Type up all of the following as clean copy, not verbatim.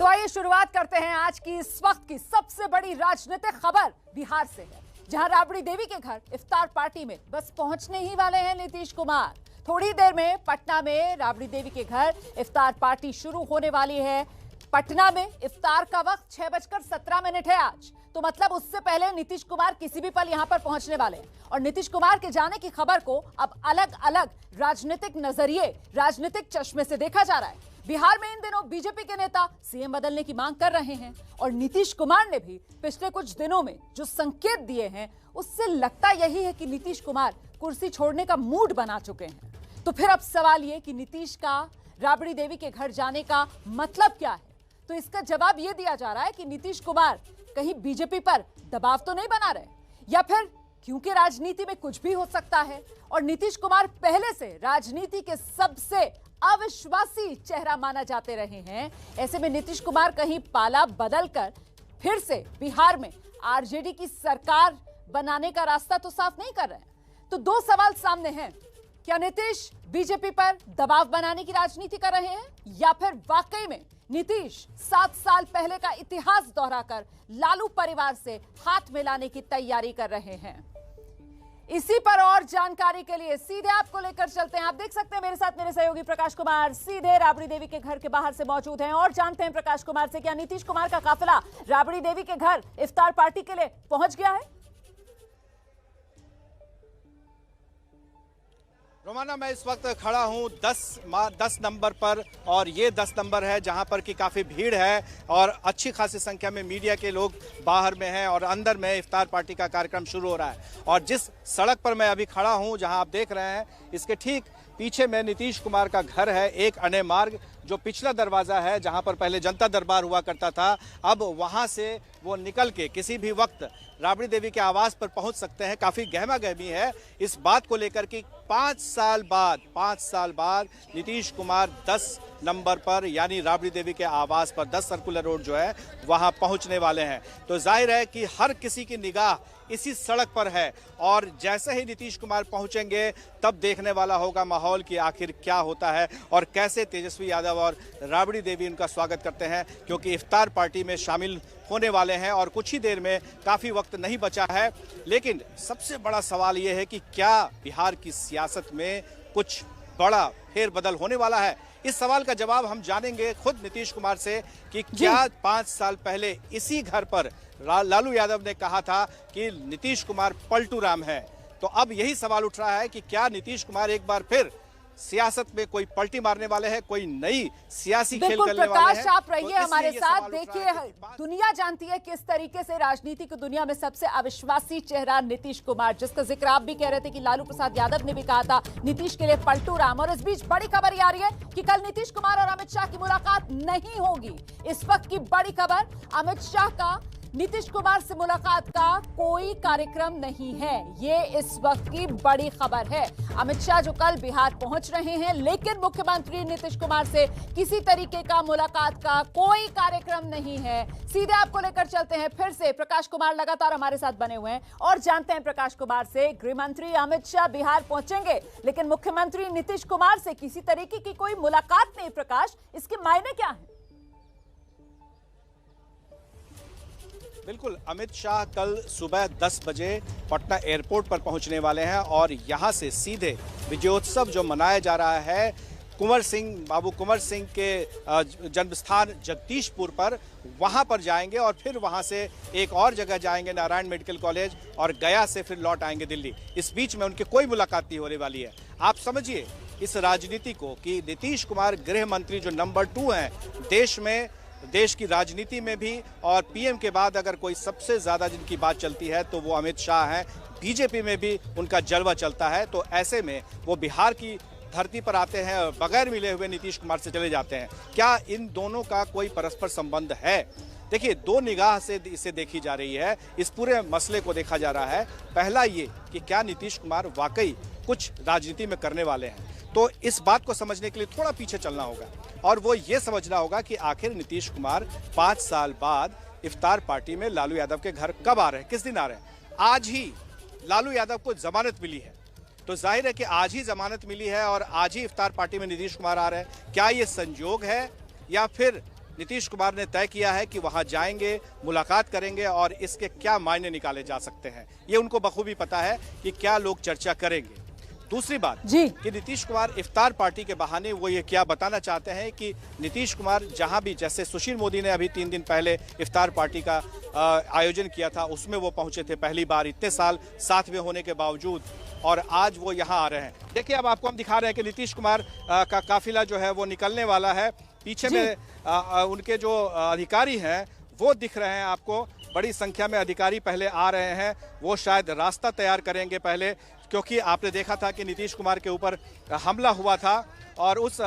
तो आइए शुरुआत करते हैं आज की इस वक्त की सबसे बड़ी राजनीतिक खबर बिहार से है, जहां राबड़ी देवी के घर इफ्तार पार्टी में बस पहुंचने ही वाले हैं नीतीश कुमार। थोड़ी देर में पटना में राबड़ी देवी के घर इफ्तार पार्टी शुरू होने वाली है। पटना में इफ्तार का वक्त 6:17 है आज, तो मतलब उससे पहले नीतीश कुमार किसी भी पल यहां पर पहुंचने वाले हैं। और नीतीश कुमार के जाने की खबर को अब अलग अलग राजनीतिक नजरिए, राजनीतिक चश्मे से देखा जा रहा है। बिहार में इन दिनों बीजेपी के नेता सीएम बदलने की मांग कर रहे हैं और नीतीश कुमार ने भी पिछले कुछ दिनों में जो संकेत दिए हैं उससे लगता यही है कि नीतीश कुमार कुर्सी छोड़ने का मूड बना चुके हैं। तो फिर अब सवाल ये कि नीतीश का राबड़ी देवी के घर जाने का मतलब क्या है? तो इसका जवाब यह दिया जा रहा है कि नीतीश कुमार कहीं बीजेपी पर दबाव तो नहीं बना रहे, या फिर क्योंकि राजनीति में कुछ भी हो सकता है और नीतीश कुमार पहले से राजनीति के सबसे अविश्वासी चेहरा माना जाते रहे हैं। ऐसे में नीतीश कुमार कहीं पाला बदलकर फिर से बिहार में आरजेडी की सरकार बनाने का रास्ता तो साफ नहीं कर रहे हैं। तो दो सवाल सामने हैं, क्या नीतीश बीजेपी पर दबाव बनाने की राजनीति कर रहे हैं, या फिर वाकई में नीतीश 7 साल पहले का इतिहास दोहराकर लालू परिवार से हाथ मिलाने की तैयारी कर रहे हैं? इसी पर और जानकारी के लिए सीधे आपको लेकर चलते हैं। आप देख सकते हैं मेरे साथ मेरे सहयोगी प्रकाश कुमार सीधे राबड़ी देवी के घर के बाहर से मौजूद हैं और जानते हैं प्रकाश कुमार से, क्या नीतीश कुमार का काफिला राबड़ी देवी के घर इफ्तार पार्टी के लिए पहुंच गया है? रोमाना, मैं इस वक्त खड़ा हूं 10 नंबर पर और ये 10 नंबर है जहां पर कि काफ़ी भीड़ है और अच्छी खासी संख्या में मीडिया के लोग बाहर में हैं और अंदर में इफ्तार पार्टी का कार्यक्रम शुरू हो रहा है। और जिस सड़क पर मैं अभी खड़ा हूं, जहां आप देख रहे हैं, इसके ठीक पीछे में नीतीश कुमार का घर है। एक अने मार्ग जो पिछला दरवाज़ा है, जहां पर पहले जनता दरबार हुआ करता था, अब वहां से वो निकल के किसी भी वक्त राबड़ी देवी के आवास पर पहुंच सकते हैं। काफ़ी गहमा गहमी है इस बात को लेकर कि 5 साल बाद नीतीश कुमार 10 नंबर पर यानी राबड़ी देवी के आवास पर 10 सर्कुलर रोड जो है वहां पहुंचने वाले हैं। तो जाहिर है कि हर किसी की निगाह इसी सड़क पर है और जैसे ही नीतीश कुमार पहुंचेंगे तब देखने वाला होगा माहौल कि आखिर क्या होता है और कैसे तेजस्वी यादव और राबड़ी देवी उनका स्वागत करते हैं, क्योंकि इफ्तार पार्टी में शामिल होने वाले हैं और कुछ ही देर में, काफ़ी वक्त नहीं बचा है। लेकिन सबसे बड़ा सवाल यह है कि क्या बिहार की सियासत में कुछ बड़ा फेरबदल होने वाला है? इस सवाल का जवाब हम जानेंगे खुद नीतीश कुमार से कि क्या 5 साल पहले इसी घर पर लालू यादव ने कहा था कि नीतीश कुमार पलटू राम है। तो अब यही सवाल उठ रहा है कि क्या नीतीश कुमार एक बार फिर सियासत में कोई पलटी मारने वाले हैं, कोई नई सियासी खेल करने वाले हैं? प्रकाश, आप रहिए हमारे साथ। देखिए, दुनिया जानती है किस तरीके से राजनीति की दुनिया में सबसे अविश्वासी चेहरा नीतीश कुमार, जिसका जिक्र आप भी कह रहे थे कि लालू प्रसाद यादव ने भी कहा था नीतीश के लिए पलटू राम। और इस बीच बड़ी खबर ये आ रही है कि कल नीतीश कुमार और अमित शाह की मुलाकात नहीं होगी। इस वक्त की बड़ी खबर, अमित शाह का नीतीश कुमार से मुलाकात का कोई कार्यक्रम नहीं है। ये इस वक्त की बड़ी खबर है। अमित शाह जो कल बिहार पहुंच रहे हैं, लेकिन मुख्यमंत्री नीतीश कुमार से किसी तरीके का मुलाकात का कोई कार्यक्रम नहीं है। सीधे आपको लेकर चलते हैं फिर से। प्रकाश कुमार लगातार हमारे साथ बने हुए हैं और जानते हैं प्रकाश कुमार से, गृह मंत्री अमित शाह बिहार पहुंचेंगे लेकिन मुख्यमंत्री नीतीश कुमार से किसी तरीके की कोई मुलाकात नहीं। प्रकाश, इसके मायने क्या है? बिल्कुल, अमित शाह कल सुबह 10 बजे पटना एयरपोर्ट पर पहुंचने वाले हैं और यहां से सीधे विजयोत्सव जो मनाया जा रहा है बाबू कुंवर सिंह के जन्मस्थान जगदीशपुर पर, वहां पर जाएंगे और फिर वहां से एक और जगह जाएंगे, नारायण मेडिकल कॉलेज, और गया से फिर लौट आएंगे दिल्ली। इस बीच में उनकी कोई मुलाकात नहीं होने वाली है। आप समझिए इस राजनीति को कि नीतीश कुमार गृह मंत्री जो नंबर 2 हैं देश में, देश की राजनीति में भी, और पीएम के बाद अगर कोई सबसे ज्यादा जिनकी बात चलती है तो वो अमित शाह हैं। बीजेपी में भी उनका जलवा चलता है। तो ऐसे में वो बिहार की धरती पर आते हैं और बगैर मिले हुए नीतीश कुमार से चले जाते हैं। क्या इन दोनों का कोई परस्पर संबंध है? देखिए, 2 निगाह से इसे देखी जा रही है, इस पूरे मसले को देखा जा रहा है। पहला ये कि क्या नीतीश कुमार वाकई कुछ राजनीति में करने वाले हैं, तो इस बात को समझने के लिए थोड़ा पीछे चलना होगा और वो ये समझना होगा कि आखिर नीतीश कुमार 5 साल बाद इफ्तार पार्टी में लालू यादव के घर कब आ रहे हैं, किस दिन आ रहे हैं। आज ही लालू यादव को जमानत मिली है, तो जाहिर है कि आज ही जमानत मिली है और आज ही इफ्तार पार्टी में नीतीश कुमार आ रहे हैं। क्या ये संयोग है या फिर नीतीश कुमार ने तय किया है कि वहां जाएंगे, मुलाकात करेंगे और इसके क्या मायने निकाले जा सकते हैं, ये उनको बखूबी पता है कि क्या लोग चर्चा करेंगे। दूसरी बात जी कि नीतीश कुमार इफ्तार पार्टी के बहाने वो ये क्या बताना चाहते हैं कि नीतीश कुमार जहां भी, जैसे सुशील मोदी ने अभी 3 दिन पहले इफ्तार पार्टी का आयोजन किया था, उसमें वो पहुंचे थे पहली बार इतने साल साथ में होने के बावजूद, और आज वो यहां आ रहे हैं। देखिए अब आपको हम दिखा रहे हैं कि नीतीश कुमार का काफिला जो है वो निकलने वाला है। पीछे में उनके जो अधिकारी हैं वो दिख रहे हैं आपको, बड़ी संख्या में अधिकारी पहले आ रहे हैं। वो शायद रास्ता तैयार करेंगे पहले, क्योंकि आपने देखा था कि नीतीश कुमार के ऊपर हमला हुआ था और उस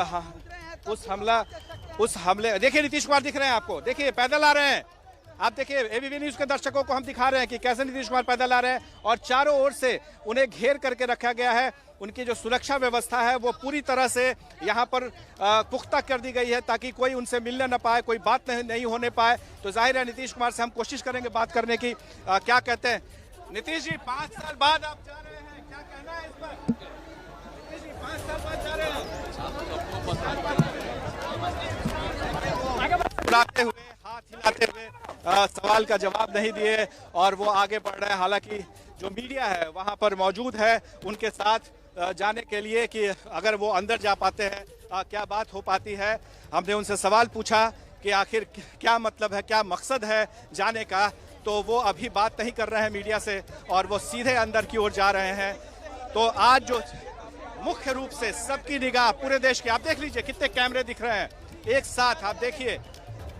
हमले देखिए नीतीश कुमार दिख रहे हैं आपको, देखिए पैदल आ रहे हैं। आप देखिए एबीपी न्यूज के दर्शकों को हम दिखा रहे हैं कि कैसे नीतीश कुमार पैदल आ रहे हैं और चारों ओर से उन्हें घेर करके रखा गया है। उनकी जो सुरक्षा व्यवस्था है वो पूरी तरह से यहाँ पर पुख्ता कर दी गई है ताकि कोई उनसे मिलने न पाए, कोई बात नहीं होने पाए। तो जाहिर है नीतीश कुमार से हम कोशिश करेंगे बात करने की। क्या कहते हैं नीतीश जी, 5 साल बाद आप जा रहे हैं, क्या कहना है इस पर? नीतीश जी 5 साल बाद जा रहे हैं, बुलाते हुए, हाथ हिलाते हुए, सवाल का जवाब नहीं दिए और वो आगे बढ़ रहे हैं। हालांकि जो मीडिया है वहां पर मौजूद है उनके साथ जाने के लिए कि अगर वो अंदर जा पाते हैं क्या बात हो पाती है। हमने उनसे सवाल पूछा कि आखिर क्या मतलब है, क्या मकसद है जाने का, तो वो अभी बात नहीं कर रहे हैं मीडिया से और वो सीधे अंदर की ओर जा रहे हैं। तो आज जो मुख्य रूप से सबकी निगाह पूरे देश की, आप देख लीजिए कितने कैमरे दिख रहे हैं एक साथ, आप देखिए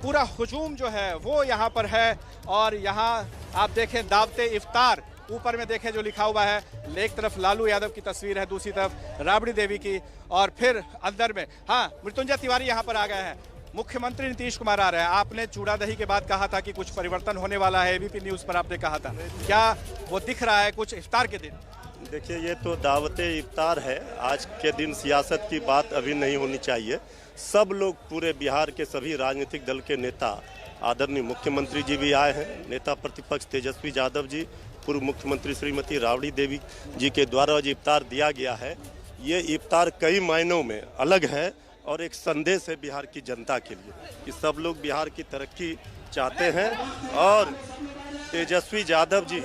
पूरा हुजूम जो है वो यहाँ पर है। और यहाँ आप देखें दावते इफ्तार, ऊपर में देखें जो लिखा हुआ है, एक तरफ लालू यादव की तस्वीर है, दूसरी तरफ राबड़ी देवी की, और फिर अंदर में हाँ मृत्युंजय तिवारी यहाँ पर आ गए हैं, मुख्यमंत्री नीतीश कुमार आ रहे हैं। आपने चूड़ा दही के बाद कहा था कि कुछ परिवर्तन होने वाला है, एबीपी न्यूज पर आपने कहा था, क्या वो दिख रहा है कुछ इफ्तार के दिन? देखिए ये तो दावते इफ्तार है, आज के दिन सियासत की बात अभी नहीं होनी चाहिए। सब लोग, पूरे बिहार के सभी राजनीतिक दल के नेता, आदरणीय मुख्यमंत्री जी भी आए हैं, नेता प्रतिपक्ष तेजस्वी यादव जी, पूर्व मुख्यमंत्री श्रीमती राबड़ी देवी जी के द्वारा जो इफ्तार दिया गया है, ये इफ्तार कई मायनों में अलग है और एक संदेश है बिहार की जनता के लिए कि सब लोग बिहार की तरक्की चाहते हैं। और तेजस्वी यादव जी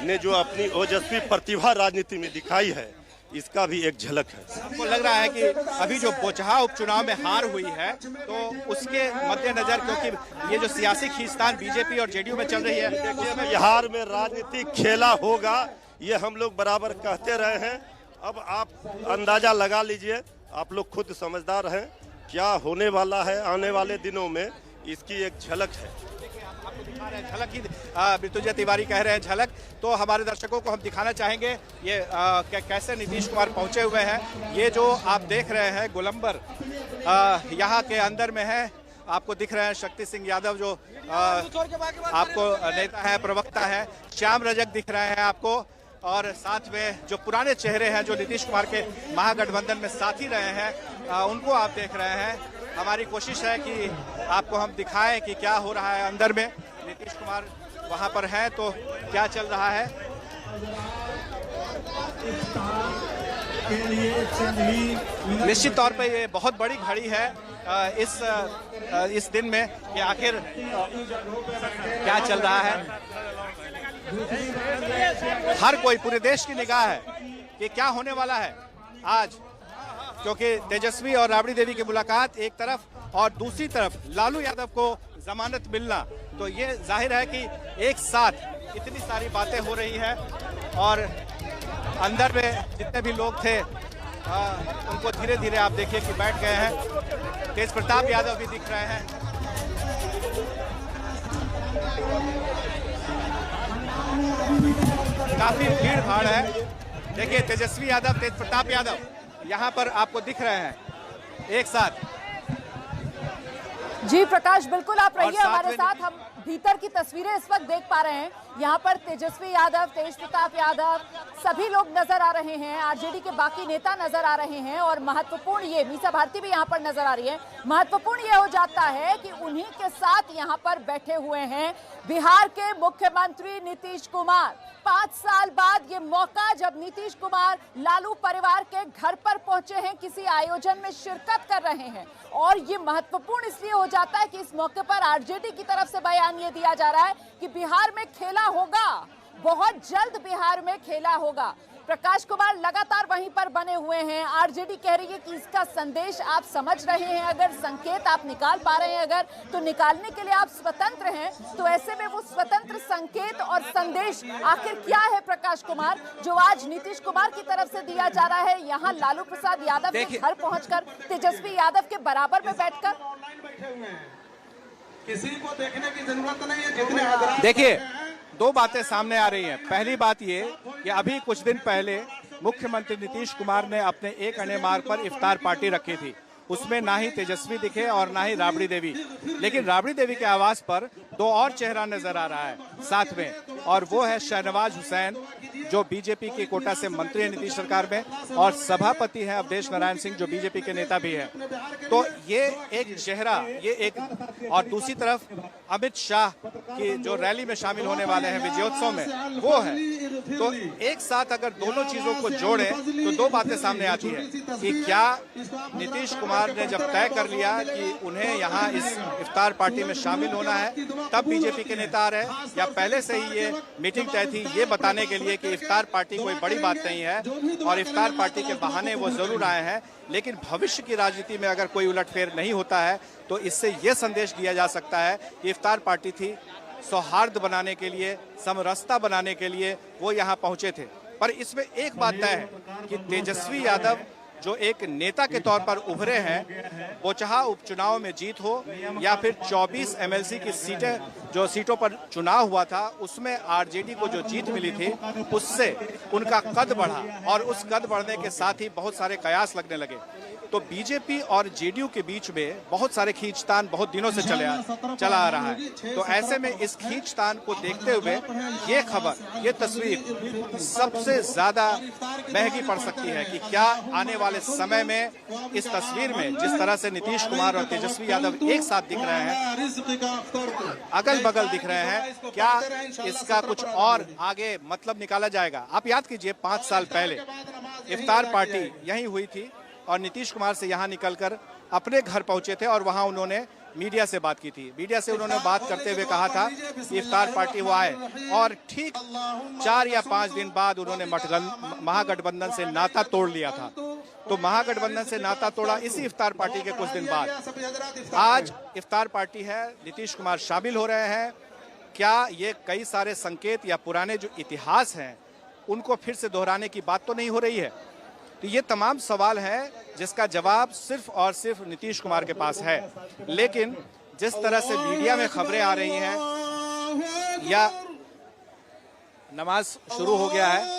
ने जो अपनी ओजस्वी प्रतिभा राजनीति में दिखाई है, इसका भी एक झलक है। आपको लग रहा है कि अभी जो बोचहा उपचुनाव में हार हुई है तो उसके मद्देनजर, क्योंकि ये जो सियासी खींचतान बीजेपी और जेडीयू में चल रही है, उसमें बिहार में राजनीतिक खेला होगा, ये हम लोग बराबर कहते रहे हैं। अब आप अंदाजा लगा लीजिए, आप लोग खुद समझदार हैं, क्या होने वाला है आने वाले दिनों में, इसकी एक झलक है। झलक ही मृत्युंजय तिवारी कह रहे हैं झलक, तो हमारे दर्शकों को हम दिखाना चाहेंगे ये कैसे नीतीश कुमार पहुंचे हुए हैं। ये जो आप देख रहे हैं गोलंबर यहाँ के अंदर में है, आपको दिख रहे हैं शक्ति सिंह यादव जो आपको नेता है, प्रवक्ता है, श्याम रजक दिख रहे हैं आपको, और साथ में जो पुराने चेहरे हैं जो नीतीश कुमार के महागठबंधन में साथी रहे हैं उनको आप देख रहे हैं। हमारी कोशिश है कि आपको हम दिखाएं कि क्या हो रहा है अंदर में। नीतीश कुमार वहां पर हैं तो क्या चल रहा है। निश्चित तौर पे ये बहुत बड़ी घड़ी है इस दिन में कि आखिर क्या चल रहा है। हर कोई, पूरे देश की निगाह है कि क्या होने वाला है आज, क्योंकि तेजस्वी और राबड़ी देवी की मुलाकात एक तरफ और दूसरी तरफ लालू यादव को जमानत मिलना, तो ये जाहिर है कि एक साथ इतनी सारी बातें हो रही है और अंदर में जितने भी लोग थे उनको धीरे धीरे आप देखिए कि बैठ गए हैं। तेज प्रताप यादव भी दिख रहे हैं। काफी भीड़ भाड़ है। देखिए तेजस्वी यादव, तेज प्रताप यादव यहाँ पर आपको दिख रहे हैं एक साथ। जी प्रकाश, बिल्कुल आप रहिए हमारे साथ, हम भीतर की तस्वीरें इस वक्त देख पा रहे हैं। यहाँ पर तेजस्वी यादव, तेज प्रताप यादव सभी लोग नजर आ रहे हैं, आरजेडी के बाकी नेता नजर आ रहे हैं और महत्वपूर्ण ये मीसा भारती भी यहाँ पर नजर आ रही है। महत्वपूर्ण ये हो जाता है कि उन्हीं के साथ यहाँ पर बैठे हुए हैं बिहार के मुख्यमंत्री नीतीश कुमार। 5 साल बाद ये मौका जब नीतीश कुमार लालू परिवार के घर पर पहुंचे पहुंचे हैं, किसी आयोजन में शिरकत कर रहे हैं। और ये महत्वपूर्ण इसलिए हो जाता है कि इस मौके पर आरजेडी की तरफ से बयान ये दिया जा रहा है कि बिहार में खेला होगा, बहुत जल्द बिहार में खेला होगा। प्रकाश कुमार लगातार वहीं पर बने हुए हैं। आरजेडी कह रही है कि इसका संदेश आप समझ रहे हैं, अगर संकेत आप निकाल पा रहे हैं अगर, तो निकालने के लिए आप स्वतंत्र हैं। तो ऐसे में वो स्वतंत्र संकेत और संदेश आखिर क्या है प्रकाश कुमार, जो आज नीतीश कुमार की तरफ से दिया जा रहा है, यहाँ लालू प्रसाद यादव के घर पहुंचकर, तेजस्वी यादव के बराबर में बैठकर? किसी को देखने की जरूरत नहीं है, जितने देखिए, दो बातें सामने आ रही हैं। पहली बात ये कि अभी कुछ दिन पहले मुख्यमंत्री नीतीश कुमार ने अपने एक अने मार्ग पर इफ्तार पार्टी रखी थी। उसमें ना ही तेजस्वी दिखे और ना ही राबड़ी देवी, लेकिन राबड़ी देवी के आवास पर दो और चेहरा नजर आ रहा है साथ में, और वो है शहनवाज हुसैन, जो बीजेपी के कोटा से मंत्री है नीतीश सरकार में, और सभापति है अवधेश नारायण सिंह, जो बीजेपी के नेता भी है। तो ये एक चेहरा, ये एक, और दूसरी तरफ अमित शाह की जो रैली में शामिल होने वाले हैं विजयोत्सव में, वो है। तो एक साथ अगर दोनों चीजों को जोड़े तो दो बातें सामने आती है कि क्या नीतीश कुमार ने जब तय कर लिया कि उन्हें यहाँ इस इफ्तार पार्टी में शामिल होना है, तब बीजेपी के नेता आ रहे हैं, या पहले से ही ये मीटिंग तय थी ये बताने के लिए कि इफ्तार पार्टी कोई बड़ी बात नहीं है और इफ्तार पार्टी के बहाने वो जरूर आए हैं, लेकिन भविष्य की राजनीति में अगर कोई उलटफेर नहीं होता है तो इससे ये संदेश दिया जा सकता है कि इफ्तार पार्टी थी सौहार्द बनाने के लिए, समरसता बनाने के लिए वो यहाँ पहुंचे थे। पर इसमें एक बात तय है कि तेजस्वी यादव जो एक नेता के तौर पर उभरे हैं, वो चाहे उपचुनाव में जीत हो या फिर 24 एमएलसी की सीटों पर चुनाव हुआ था, उसमें आरजेडी को जो जीत मिली थी, उससे उनका कद बढ़ा और उस कद बढ़ने के साथ ही बहुत सारे कयास लगने लगे। तो बीजेपी और जेडीयू के बीच में बहुत सारे खींचतान बहुत दिनों से चला आ रहा है। तो ऐसे में इस खींचतान को देखते हुए ये खबर, ये तस्वीर सबसे ज्यादा महंगी पड़ सकती है कि क्या आने वाले समय में इस तस्वीर में जिस तरह से नीतीश कुमार और तेजस्वी यादव एक साथ दिख रहे हैं, अगल बगल दिख रहे हैं, क्या इसका कुछ और आगे मतलब निकाला जाएगा। आप याद कीजिए 5 साल पहले इफ्तार पार्टी यहीं हुई थी और नीतीश कुमार से यहाँ निकलकर अपने घर पहुंचे थे और वहां उन्होंने मीडिया से बात की थी। मीडिया से उन्होंने बात करते हुए कहा था कि इफ्तार पार्टी वो आए, और ठीक 4 या 5 दिन बाद उन्होंने महागठबंधन से नाता तोड़ लिया था। तो महागठबंधन से नाता तोड़ा इसी इफ्तार पार्टी के कुछ दिन बाद। आज इफ्तार पार्टी है, नीतीश कुमार शामिल हो रहे हैं। क्या ये कई सारे संकेत या पुराने जो इतिहास हैं उनको फिर से दोहराने की बात तो नहीं हो रही है? तो ये तमाम सवाल हैं जिसका जवाब सिर्फ और सिर्फ नीतीश कुमार के पास है। लेकिन जिस तरह से मीडिया में खबरें आ रही हैं, या नमाज शुरू हो गया है,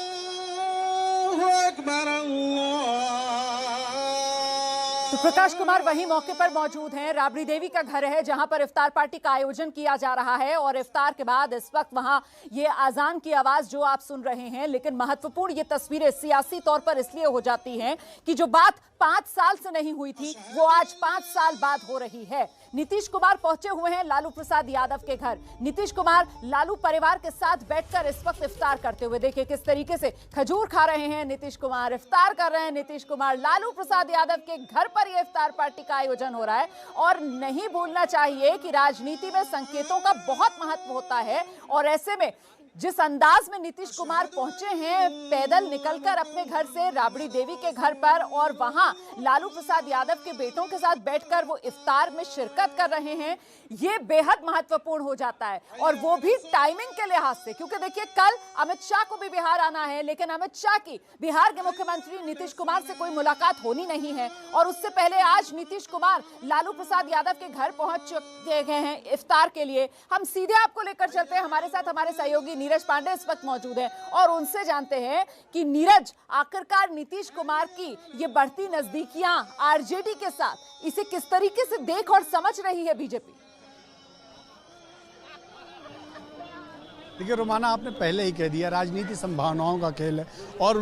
तो प्रकाश कुमार वही मौके पर मौजूद हैं। राबड़ी देवी का घर है जहां पर इफ्तार पार्टी का आयोजन किया जा रहा है, और इफ्तार के बाद इस वक्त वहां ये आजान की आवाज जो आप सुन रहे हैं। लेकिन महत्वपूर्ण ये तस्वीरें सियासी तौर पर इसलिए हो जाती हैं कि जो बात 5 साल से नहीं हुई थी वो आज 5 साल बाद हो रही है। नीतीश कुमार पहुंचे हुए हैं लालू प्रसाद यादव के घर। नीतीश कुमार लालू परिवार के साथ बैठकर इस वक्त इफ्तार करते हुए, देखिए किस तरीके से खजूर खा रहे हैं नीतीश कुमार, इफ्तार कर रहे हैं नीतीश कुमार। लालू प्रसाद यादव के घर पर यह इफ्तार पार्टी का आयोजन हो रहा है। और नहीं भूलना चाहिए कि राजनीति में संकेतों का बहुत महत्व होता है, और ऐसे में जिस अंदाज में नीतीश कुमार पहुंचे हैं, पैदल निकलकर अपने घर से राबड़ी देवी के घर पर, और वहां लालू प्रसाद यादव के बेटों के साथ बैठकर वो इफ्तार में शिरकत कर रहे हैं, ये बेहद महत्वपूर्ण हो जाता है। और वो भी टाइमिंग के लिहाज से, क्योंकि देखिए कल अमित शाह को भी बिहार आना है, लेकिन अमित शाह की बिहार के मुख्यमंत्री नीतीश कुमार से कोई मुलाकात होनी नहीं है। और उससे पहले आज नीतीश कुमार लालू प्रसाद यादव के घर पहुंच चुके हैं इफ्तार के लिए। हम सीधे आपको लेकर चलते हैं, हमारे साथ हमारे सहयोगी नीरज पांडे इस वक्त मौजूद हैं, और उनसे जानते हैं कि नीरज, आखिरकार नीतीश कुमार की ये बढ़ती नजदीकियां आरजेडी के साथ, इसे किस तरीके से देख और समझ रही है बीजेपी? देखिए रोमाना, आपने पहले ही कह दिया, राजनीति संभावनाओं का खेल है और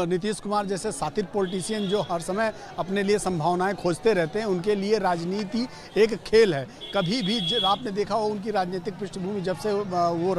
नीतीश कुमार जैसे साथित पॉलिटिशियन जो हर समय अपने लिए संभावनाएं खोजते रहते हैं, उनके लिए राजनीति एक खेल है। कभी भी आपने देखा हो उनकी राजनीतिक पृष्ठभूमि, जब से वो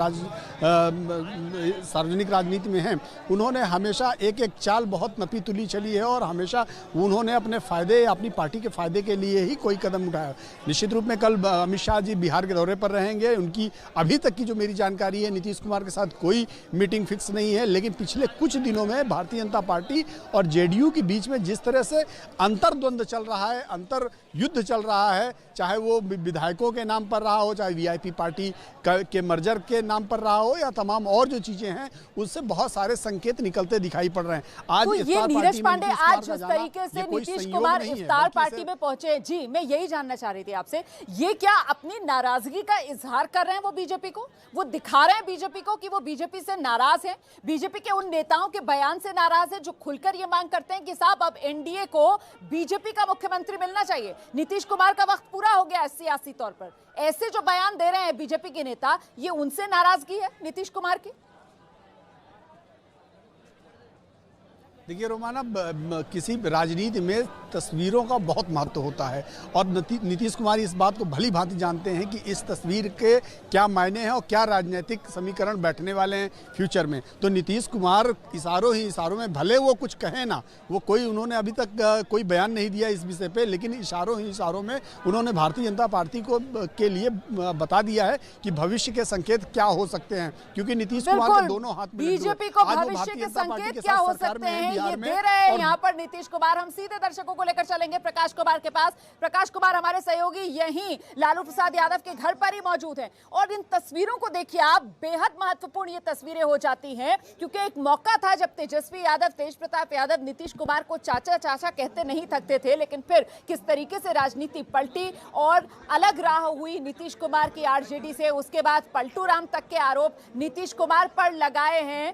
सार्वजनिक राजनीति में हैं, उन्होंने हमेशा एक एक चाल बहुत नपी तुली चली है और हमेशा उन्होंने अपने फायदे, अपनी पार्टी के फायदे के लिए ही कोई कदम उठाया। निश्चित रूप में कल अमित शाह जी बिहार के दौरे पर रहेंगे। उनकी अभी तक की जो मेरी जानकारी है, नीतीश कुमार के साथ कोई मीटिंग फिक्स नहीं है, लेकिन पिछले कुछ दिनों में भारतीय जनता पार्टी और जेडीयू के बीच में जिस तरह से अंतर्द्वंद चल रहा है, अंतर युद्ध चल रहा है, चाहे वो विधायकों के नाम पर रहा हो, चाहे वीआईपी पार्टी के मर्जर के नाम पर रहा हो, या तमाम और जो चीजें हैं, उससे बहुत सारे संकेत निकलते दिखाई पड़ रहे हैं। आज तो ये नीरज पांडे आज जिस तरीके से नीतीश कुमार इफ्तार पार्टी में पहुंचे, जी मैं यही जानना चाह रही थी आपसे, ये क्या अपनी नाराजगी का इजहार कर रहे हैं वो बीजेपी को? वो दिखा रहे हैं बीजेपी को कि वो बीजेपी से नाराज हैं, बीजेपी के उन नेताओं के बयान से नाराज है जो खुलकर ये मांग करते हैं कि साहब अब एनडीए को बीजेपी का मुख्यमंत्री मिलना चाहिए, नीतीश कुमार का वक्त पूरा हो गया है सियासी तौर पर। ऐसे जो बयान दे रहे हैं बीजेपी के नेता, ये उनसे नाराजगी है नीतीश कुमार की? देखिए रोमाना, किसी राजनीति में तस्वीरों का बहुत महत्व होता है और नीतीश कुमार इस बात को भली भांति जानते हैं कि इस तस्वीर के क्या मायने हैं और क्या राजनीतिक समीकरण बैठने वाले हैं फ्यूचर में। तो नीतीश कुमार इशारों ही इशारों में, भले वो कुछ कहें ना, वो कोई उन्होंने अभी तक कोई बयान नहीं दिया इस विषय पे, लेकिन इशारों ही इशारों में उन्होंने भारतीय जनता पार्टी को के लिए बता दिया है कि भविष्य के संकेत क्या हो सकते हैं, क्योंकि नीतीश कुमार के दोनों हाथ में बीजेपी को भविष्य के संकेत क्या हो सकते हैं ये दे रहे हैं यहाँ पर नीतीश कुमार। हम सीधे दर्शकों को लेकर चलेंगे प्रकाश कुमार के पास। प्रकाश कुमार हमारे सहयोगी यहीं लालू प्रसाद यादव के घर पर ही मौजूद हैं और इन तस्वीरों को देखिए आप, बेहद महत्वपूर्ण ये तस्वीरें हो जाती हैं क्योंकि एक मौका था जब तेजस्वी यादव, तेज प्रताप यादव नीतीश कुमार को चाचा चाचा कहते नहीं थकते थे, लेकिन फिर किस तरीके से राजनीति पलटी और अलग राह हुई नीतीश कुमार की आरजेडी से। उसके बाद पलटू राम तक के आरोप नीतीश कुमार पर लगाए हैं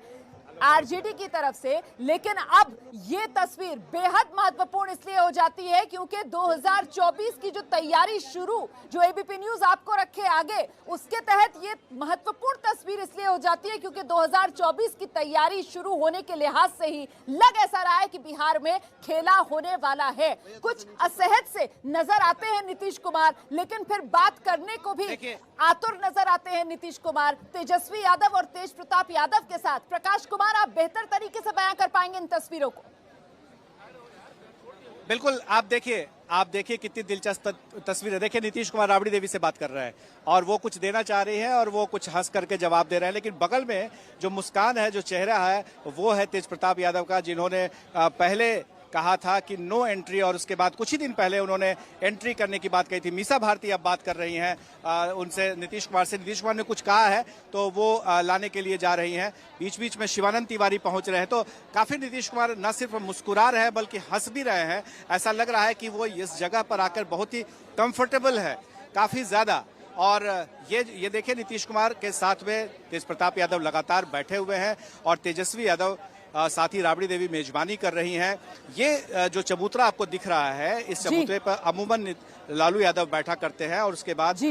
आरजेडी की तरफ से। लेकिन अब ये तस्वीर बेहद महत्वपूर्ण इसलिए हो जाती है क्योंकि 2024 की जो तैयारी शुरू, जो एबीपी न्यूज आपको रखे आगे, उसके तहत ये महत्वपूर्ण तस्वीर इसलिए हो जाती है क्योंकि 2024 की तैयारी शुरू होने के लिहाज से ही लग ऐसा रहा है कि बिहार में खेला होने वाला है। कुछ असहज से नजर आते हैं नीतीश कुमार, लेकिन फिर बात करने को भी आतुर नजर आते हैं नीतीश कुमार। तेजस्वी यादव और तेज प्रताप यादव के साथ प्रकाश कुमार, आप बेहतर तरीके से बयां कर पाएंगे इन तस्वीरों को। बिल्कुल, आप देखिए कितनी दिलचस्प तस्वीर है। देखिए नीतीश कुमार राबड़ी देवी से बात कर रहे हैं और वो कुछ देना चाह रही है और वो कुछ हंस करके जवाब दे रहे हैं, लेकिन बगल में जो मुस्कान है, जो चेहरा है, वो है तेज प्रताप यादव का, जिन्होंने पहले कहा था कि नो एंट्री और उसके बाद कुछ ही दिन पहले उन्होंने एंट्री करने की बात कही थी। मीसा भारती अब बात कर रही हैं उनसे, नीतीश कुमार से। नीतीश कुमार ने कुछ कहा है तो वो लाने के लिए जा रही हैं। बीच बीच में शिवानंद तिवारी पहुंच रहे हैं, तो काफी नीतीश कुमार न सिर्फ मुस्कुरा रहे हैं बल्कि हंस भी रहे हैं। ऐसा लग रहा है कि वो इस जगह पर आकर बहुत ही कंफर्टेबल है, काफी ज्यादा। और ये देखिए नीतीश कुमार के साथ में तेज प्रताप यादव लगातार बैठे हुए हैं और तेजस्वी यादव साथ ही राबड़ी देवी मेजबानी कर रही हैं। ये जो चबूतरा आपको दिख रहा है, इस चबूतरे पर अमूमन लालू यादव बैठा करते हैं और उसके बाद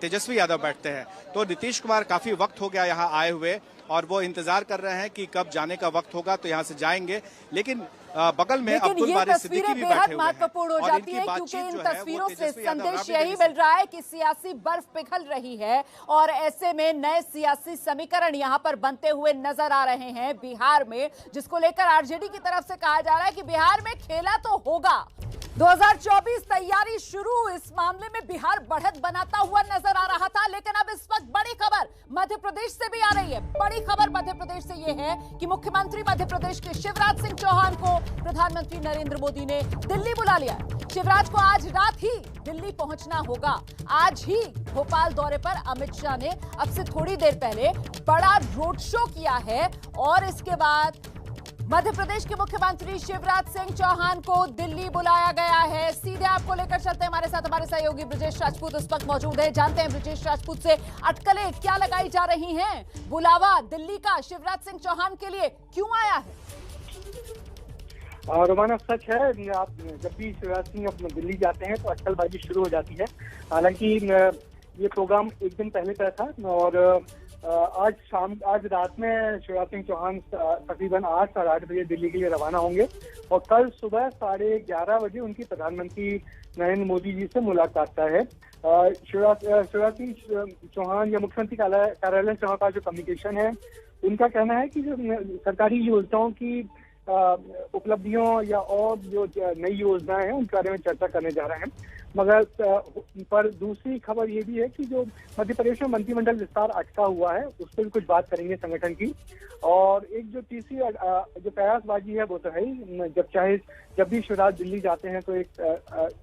तेजस्वी यादव बैठते हैं। तो नीतीश कुमार काफी वक्त हो गया यहाँ आए हुए और वो इंतजार कर रहे हैं कि कब जाने का वक्त होगा तो यहाँ से जाएंगे। लेकिन बगल में अब्दुल बारी सिद्दीकी भी बैठे हुए हैं। महत्वपूर्ण हो जाती है क्योंकि इन तस्वीरों से संदेश यही मिल रहा है कि सियासी बर्फ पिघल रही है और ऐसे में नए सियासी समीकरण यहाँ पर बनते हुए नजर आ रहे हैं बिहार में, जिसको लेकर आरजेडी की तरफ से कहा जा रहा है कि बिहार में खेला तो होगा। 2024 तैयारी शुरू, इस मामले में बिहार बढ़त बनाता हुआ नजर आ रहा था, लेकिन अब इस वक्त बड़ी खबर मध्य प्रदेश से भी आ रही है। बड़ी खबर मध्य प्रदेश से यह है कि मुख्यमंत्री मध्य प्रदेश के शिवराज सिंह चौहान को प्रधानमंत्री नरेंद्र मोदी ने दिल्ली बुला लिया है। शिवराज को आज रात ही दिल्ली पहुंचना होगा। आज ही भोपाल दौरे पर अमित शाह ने अब से थोड़ी देर पहले बड़ा रोड शो किया है और इसके बाद मध्य प्रदेश के मुख्यमंत्री शिवराज सिंह चौहान को दिल्ली बुलाया गया है। सीधे आपको लेकर चलते हैं, हमारे साथ हमारे सहयोगी ब्रजेश राजपूत उस वक्त मौजूद है। जानते हैं ब्रजेश राजपूत से अटकलें क्या लगाई जा रही हैं, बुलावा दिल्ली का शिवराज सिंह चौहान के लिए क्यों आया है? रोमाना, सच है, आप जब भी शिवराज सिंह अपने दिल्ली जाते हैं तो अटकलबाजी शुरू हो जाती है। हालांकि ये प्रोग्राम एक दिन पहले तय था और आज रात में शिवराज सिंह चौहान तकरीबन 8 साढ़े 8 बजे दिल्ली के लिए रवाना होंगे और कल सुबह 11:30 बजे उनकी प्रधानमंत्री नरेंद्र मोदी जी से मुलाकात तय है। शिवराज सिंह चौहान या मुख्यमंत्री कार्यालय चौहान का जो कम्युनिकेशन है, उनका कहना है कि जो सरकारी योजनाओं की उपलब्धियों या और जो नई योजनाएं हैं उनके बारे में चर्चा करने जा रहे हैं। मगर पर दूसरी खबर ये भी है कि जो मध्य प्रदेश में मंत्रिमंडल विस्तार अटका हुआ है उस पर भी कुछ बात करेंगे संगठन की। और एक जो तीसरी जो प्रयासबाजी है वो तो है ही, जब भी शिवराज दिल्ली जाते हैं तो एक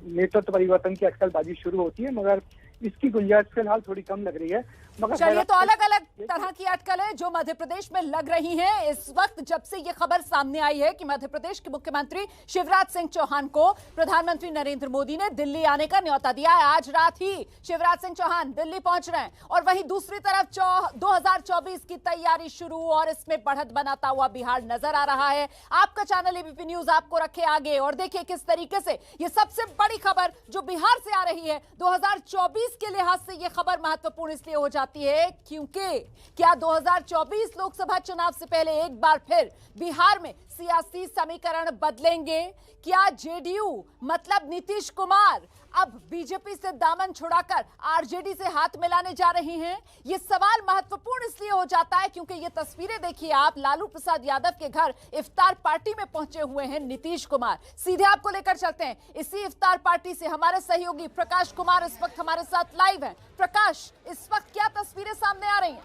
नेतृत्व परिवर्तन की अटकलबाजी शुरू होती है, मगर इसकी गुंजाइश फिलहाल थोड़ी कम लग रही है। मगर चलिए, तो अलग अलग तरह की अटकलें जो मध्य प्रदेश में लग रही हैं इस वक्त, जब से ये खबर सामने आई है कि मध्य प्रदेश के मुख्यमंत्री शिवराज सिंह चौहान को प्रधानमंत्री नरेंद्र मोदी ने दिल्ली आने का न्योता दिया है। आज रात ही शिवराज सिंह चौहान दिल्ली पहुंच रहे हैं और वहीं दूसरी तरफ 2024 की तैयारी शुरू और इसमें बढ़त बनाता हुआ बिहार नजर आ रहा है। आपका चैनल एबीपी न्यूज आपको रखे आगे और देखिए किस तरीके से ये सबसे बड़ी खबर जो बिहार से आ रही है 2024 के लिहाज से ये खबर महत्वपूर्ण इसलिए हो जाती है क्योंकि क्या 2024 लोकसभा चुनाव से पहले एक बार फिर बिहार में सियासी समीकरण बदलेंगे? क्या जेडीयू मतलब नीतीश कुमार अब बीजेपी से दामन छुड़ाकर आरजेडी से हाथ मिलाने जा रही हैं? ये सवाल महत्वपूर्ण इसलिए हो जाता है क्योंकि ये तस्वीरें देखिए आप, लालू प्रसाद यादव के घर इफ्तार पार्टी में पहुंचे हुए हैं नीतीश कुमार। सीधे आपको लेकर चलते हैं इसी इफ्तार पार्टी से हमारे सहयोगी प्रकाश कुमार इस वक्त हमारे साथ लाइव हैं। प्रकाश, इस वक्त क्या तस्वीरें सामने आ रही हैं?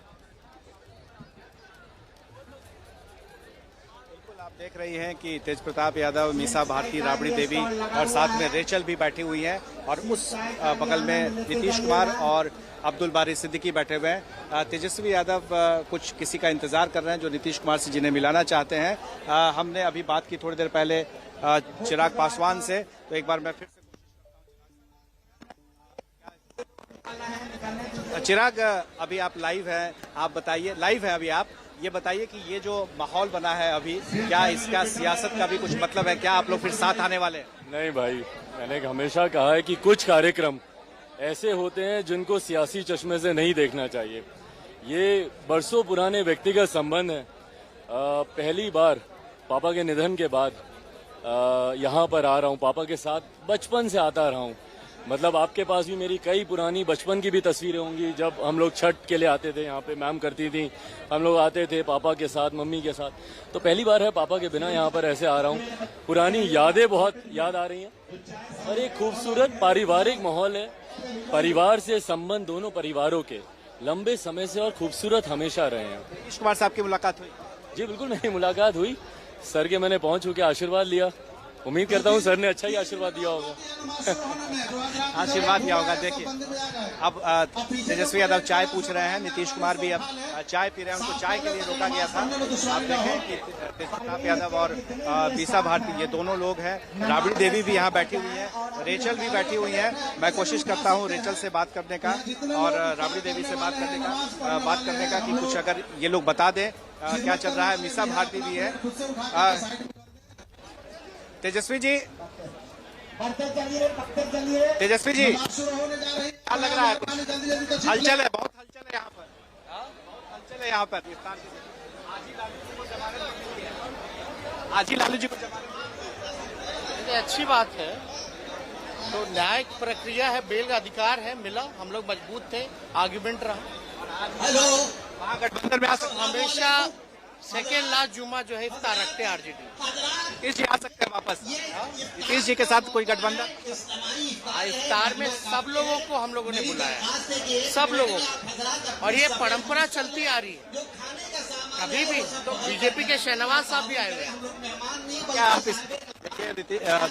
आप देख रही हैं कि तेज प्रताप यादव, मीसा भारती, राबड़ी देवी और साथ में रेचल भी बैठी हुई हैं और उस बगल में नीतीश कुमार और अब्दुल बारी सिद्दीकी बैठे हुए हैं। तेजस्वी यादव कुछ किसी का इंतजार कर रहे हैं जो नीतीश कुमार से जिन्हें मिलाना चाहते हैं। हमने अभी बात की थोड़ी देर पहले चिराग पासवान से, तो एक बार मैं फिर से चिराग, अभी आप लाइव हैं, आप बताइए, लाइव है अभी आप, ये बताइए कि ये जो माहौल बना है अभी, क्या इसका सियासत का भी कुछ मतलब है? क्या आप लोग फिर साथ आने वाले हैं? नहीं भाई, मैंने हमेशा कहा है कि कुछ कार्यक्रम ऐसे होते हैं जिनको सियासी चश्मे से नहीं देखना चाहिए। ये बरसों पुराने व्यक्तिगत संबंध है। पहली बार पापा के निधन के बाद यहाँ पर आ रहा हूँ, पापा के साथ बचपन से आता रहा हूँ। मतलब आपके पास भी मेरी कई पुरानी बचपन की भी तस्वीरें होंगी, जब हम लोग छठ के लिए आते थे, यहाँ पे मैम करती थी, हम लोग आते थे पापा के साथ, मम्मी के साथ। तो पहली बार है पापा के बिना यहाँ पर ऐसे आ रहा हूँ। पुरानी यादें बहुत याद आ रही हैं और एक खूबसूरत पारिवारिक माहौल है। परिवार से संबंध दोनों परिवारों के लंबे समय से और खूबसूरत हमेशा रहे हैं। नीतीश कुमार साहब की मुलाकात हुई? जी बिल्कुल, मेरी मुलाकात हुई। सर के मैंने पहुंच होकर आशीर्वाद लिया। उम्मीद करता हूँ सर ने अच्छा ही आशीर्वाद दिया होगा। आशीर्वाद दिया होगा। देखिए अब तेजस्वी यादव चाय पूछ रहे हैं, नीतीश कुमार भी अब चाय पी रहे हैं, उनको चाय के लिए रोका गया था। आप देखें कि तेज प्रताप यादव और मीसा भारती ये दोनों लोग हैं। राबड़ी देवी भी यहाँ बैठी हुई है, रेचल भी बैठी हुई है। मैं कोशिश करता हूँ रेचल से बात करने का और राबड़ी देवी से बात करने का कि कुछ अगर ये लोग बता दें क्या चल रहा है। मीसा भारती भी है। तेजस्वी जी, तेजस्वी जी, क्या लग रहा है? हलचल है, बहुत हलचल है यहाँ पर, हलचल है यहाँ पर। आज ही लालू जी को जमानत, अच्छी बात है। तो न्यायिक प्रक्रिया है, बेल का अधिकार है, मिला, हम लोग मजबूत थे, आर्ग्यूमेंट रहा। हेलो, महागठबंधन में आ सकते, हमेशा सेकेंड लास्ट जुमा जो है इफ्तार रखते हैं आरजेडी। नीतीश जी आ सकते हैं वापस, नीतीश जी के साथ कोई गठबंधन? इफ्तार में सब लोगों को हम लोगों ने बुलाया, सब लोगों को, और ये परंपरा चलती आ रही है। कभी भी तो बीजेपी के शहनवाज साहब भी आए हुए हैं। क्या आप देखिए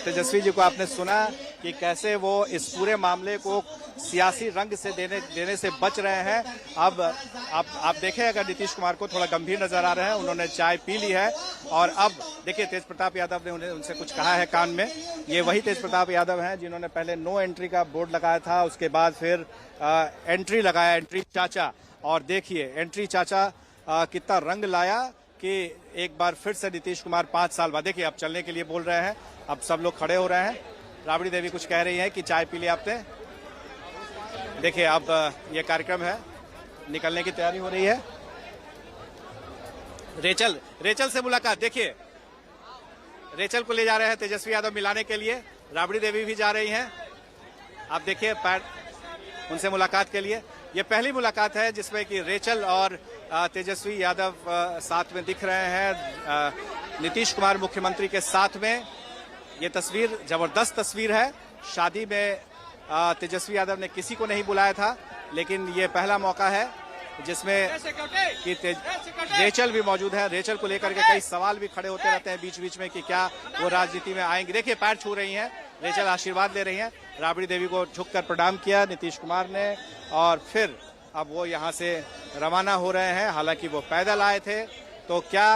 तेजस्वी जी को आपने सुना कि कैसे वो इस पूरे मामले को सियासी रंग से देने से बच रहे हैं। अब आप देखें, अगर नीतीश कुमार को थोड़ा गंभीर नजर आ रहे हैं, उन्होंने चाय पी ली है और अब देखिए तेज प्रताप यादव ने उनसे कुछ कहा है कान में। ये वही तेज प्रताप यादव हैं जिन्होंने पहले नो एंट्री का बोर्ड लगाया था, उसके बाद फिर एंट्री लगाया, एंट्री चाचा। और देखिए एंट्री चाचा कितना रंग लाया कि एक बार फिर से नीतीश कुमार 5 साल बाद, देखिए अब चलने के लिए बोल रहे हैं, अब सब लोग खड़े हो रहे हैं। राबड़ी देवी कुछ कह रही है कि चाय पी ली आपने। देखिए अब ये कार्यक्रम है निकलने की तैयारी हो रही है। रेचल से मुलाकात, देखिए रेचल को ले जा रहे हैं तेजस्वी यादव मिलाने के लिए, राबड़ी देवी भी जा रही हैं। आप देखिए पैर उनसे मुलाकात के लिए। ये पहली मुलाकात है जिसमें कि रेचल और तेजस्वी यादव साथ में दिख रहे हैं, नीतीश कुमार मुख्यमंत्री के साथ में। ये तस्वीर जबरदस्त तस्वीर है। शादी में तेजस्वी यादव ने किसी को नहीं बुलाया था, लेकिन ये पहला मौका है जिसमें कि रेचल भी मौजूद है। रेचल को लेकर के कई सवाल भी खड़े होते रहते हैं बीच बीच में कि क्या वो राजनीति में आएंगे। देखिए पैर छू रही हैं रेचल, आशीर्वाद ले रही हैं। राबड़ी देवी को झुककर प्रणाम किया नीतीश कुमार ने और फिर अब वो यहाँ से रवाना हो रहे हैं। हालांकि वो पैदल आए थे, तो क्या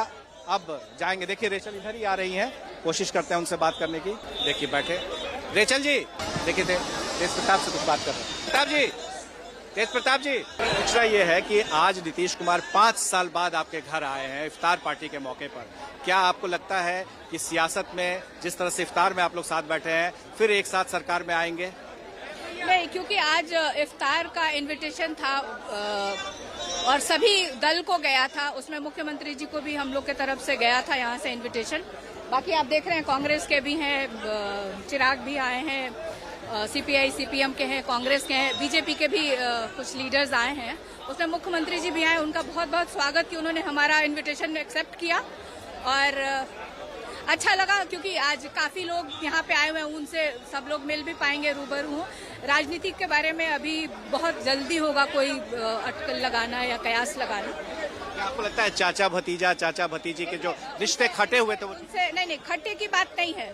अब जाएंगे? देखिए रेचल इधर ही आ रही हैं, कोशिश करते हैं उनसे बात करने की। देखिए बैठे रेचल जी, देखिए तेज प्रताप से कुछ बात कर रहे हैं। तेज प्रताप जी, पूछना ये है कि आज नीतीश कुमार 5 साल बाद आपके घर आए हैं इफ्तार पार्टी के मौके पर। क्या आपको लगता है कि सियासत में जिस तरह से इफ्तार में आप लोग साथ बैठे हैं, फिर एक साथ सरकार में आएंगे? नहीं, क्योंकि आज इफ्तार का इनविटेशन था और सभी दल को गया था, उसमें मुख्यमंत्री जी को भी हम लोग के तरफ से गया था यहाँ से इनविटेशन। बाकी आप देख रहे हैं कांग्रेस के भी हैं, चिराग भी आए हैं, सीपीआई सीपीएम के हैं, कांग्रेस के हैं, बीजेपी के भी कुछ लीडर्स आए हैं। उसमें मुख्यमंत्री जी भी आए, उनका बहुत बहुत स्वागत कि उन्होंने हमारा इनविटेशन एक्सेप्ट किया और अच्छा लगा क्योंकि आज काफी लोग यहाँ पे आए हुए हैं, उनसे सब लोग मिल भी पाएंगे, रूबरू हूँ। राजनीति के बारे में अभी बहुत जल्दी होगा कोई अटकल लगाना या कयास लगाना। क्या आपको लगता है चाचा भतीजी के जो रिश्ते खटे हुए थे नहीं, खट्टे की बात नहीं है।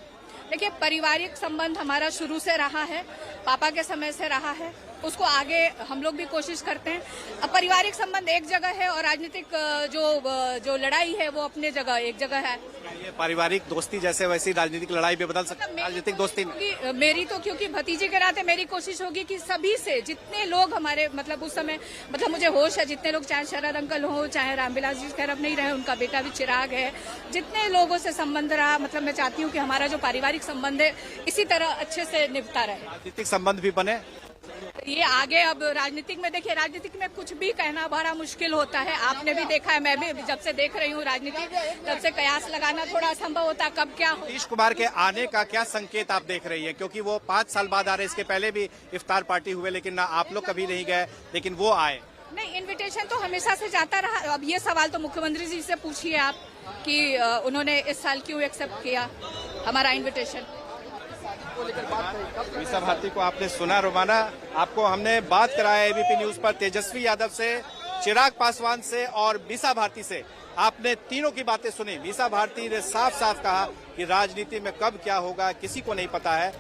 देखिए, पारिवारिक संबंध हमारा शुरू से रहा है, पापा के समय से रहा है, उसको आगे हम लोग भी कोशिश करते हैं। अब पारिवारिक संबंध एक जगह है और राजनीतिक जो लड़ाई है वो अपने जगह एक जगह है। ये पारिवारिक दोस्ती जैसे वैसी राजनीतिक लड़ाई भी बदल सकती है? राजनीतिक दोस्ती में मेरी तो क्योंकि भतीजे के नाते मेरी कोशिश होगी कि सभी से जितने लोग हमारे उस समय मुझे होश है, जितने लोग चाहे शरद अंकल हो, चाहे रामविलास जी खैर अब नहीं रहे, उनका बेटा भी चिराग है, जितने लोगों से संबंध रहा, मैं चाहती हूँ कि हमारा जो पारिवारिक संबंध है इसी तरह अच्छे से निपटा रहे। राजनीतिक संबंध भी बने ये आगे। अब राजनीतिक में देखिए, राजनीतिक में कुछ भी कहना बड़ा मुश्किल होता है। आपने भी देखा है, मैं भी जब से देख रही हूँ राजनीति, तब से कयास लगाना थोड़ा असंभव होता है कब क्या हो। नीतीश कुमार के आने का क्या संकेत आप देख रही है? क्योंकि वो 5 साल बाद आ रहे, इसके पहले भी इफ्तार पार्टी हुए लेकिन ना आप लोग कभी नहीं गए, लेकिन वो आए। नहीं, इनविटेशन तो हमेशा से जाता रहा। अब ये सवाल तो मुख्यमंत्री जी से पूछिए आप कि उन्होंने इस साल क्यों एक्सेप्ट किया हमारा इन्विटेशन। मीसा भारती को आपने सुना रोमाना, आपको हमने बात कराया एबीपी न्यूज पर तेजस्वी यादव से, चिराग पासवान से और मीसा भारती से। आपने तीनों की बातें सुनी। मीसा भारती ने साफ साफ कहा कि राजनीति में कब क्या होगा किसी को नहीं पता है।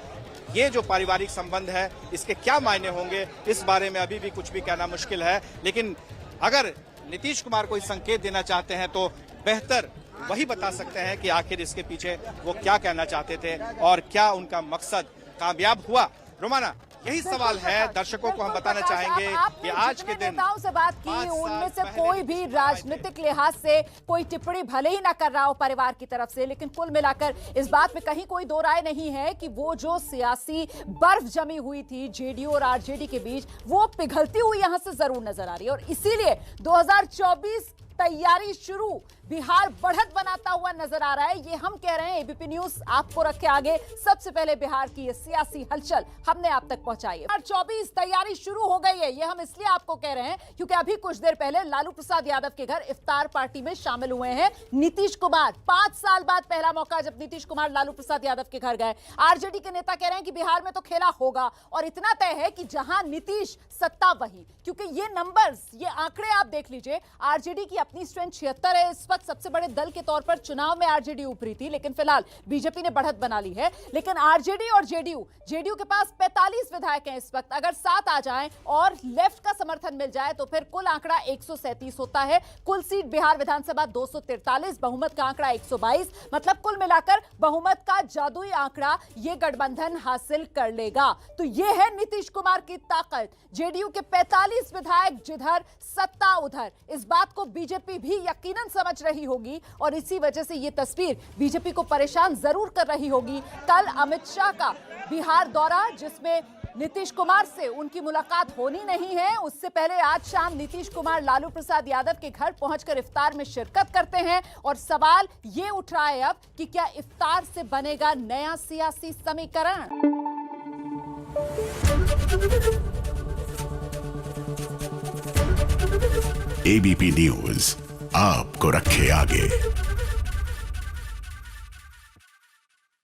ये जो पारिवारिक संबंध है इसके क्या मायने होंगे इस बारे में अभी भी कुछ भी कहना मुश्किल है। लेकिन अगर नीतीश कुमार कोई संकेत देना चाहते हैं तो बेहतर वही बता सकते हैं कि आखिर इसके पीछे वो क्या कहना चाहते थे और क्या उनका मकसद कामयाब हुआ। रोमाना, यही सवाल है, दर्शकों को हम बताना चाहेंगे कि आज के दिन नेताओं से बात की, उनमें से कोई भी राजनीतिक लिहाज से कोई टिप्पणी भले ही ना कर रहा हो परिवार की तरफ से, लेकिन कुल मिलाकर इस बात में कहीं कोई दो राय नहीं है कि वो जो सियासी बर्फ जमी हुई थी जेडीयू और आरजेडी के बीच, वो पिघलती हुई यहां से जरूर नजर आ रही है। और इसीलिए 2024 तैयारी शुरू, बिहार बढ़त बनाता हुआ नजर आ रहा है। ये हम कह रहे हैं, एबीपी न्यूज आपको रखे आगे। सबसे पहले बिहार की ये सियासी हलचल हमने आप तक पहुंचाई है। 2024 तैयारी शुरू हो गई है, ये हम इसलिए आपको कह रहे हैं क्योंकि अभी कुछ देर पहले लालू प्रसाद यादव के घर इफ्तार पार्टी में शामिल हुए हैं नीतीश कुमार। 5 साल बाद पहला मौका जब नीतीश कुमार लालू प्रसाद यादव के घर गए। आरजेडी के नेता कह रहे हैं कि बिहार में तो खेला होगा और इतना तय है कि जहां नीतीश सत्ता वही, क्योंकि ये नंबर्स, ये आंकड़े आप देख लीजिए। आरजेडी की अपनी स्ट्रेंथ 76 है इस वक्त, सबसे बड़े दल के तौर पर चुनाव में आरजेडी ऊपरी थी, लेकिन फिलहाल बीजेपी ने बढ़त बना ली है। लेकिन आरजेडी और जेडीयू के पास 45 विधायक हैं इस वक्त। अगर 7 आ जाएं और लेफ्ट का समर्थन मिल जाए तो फिर कुल आंकड़ा 137 होता है। कुल सीट बिहार विधानसभा 243, बहुमत का आंकड़ा 122, मतलब कुल मिलाकर बहुमत का जादुई आंकड़ा ये गठबंधन हासिल कर लेगा। तो ये है नीतीश कुमार की ताकत। जेडीयू के 45 विधायक जिधर, सत्ता उधर। इस बात को बीजेपी भी यकीनन समझ रही होगी और इसी वजह से ये तस्वीर बीजेपी को परेशान जरूर कर रही होगी। कल अमित शाह का बिहार दौरा, जिसमें नीतीश कुमार से उनकी मुलाकात होनी नहीं है, उससे पहले आज शाम नीतीश कुमार लालू प्रसाद यादव के घर पहुंचकर इफ्तार में शिरकत करते हैं और सवाल ये उठ रहा है अब कि क्या इफ्तार से बनेगा नया सियासी समीकरण। एबीपी न्यूज आपको रखे आगे।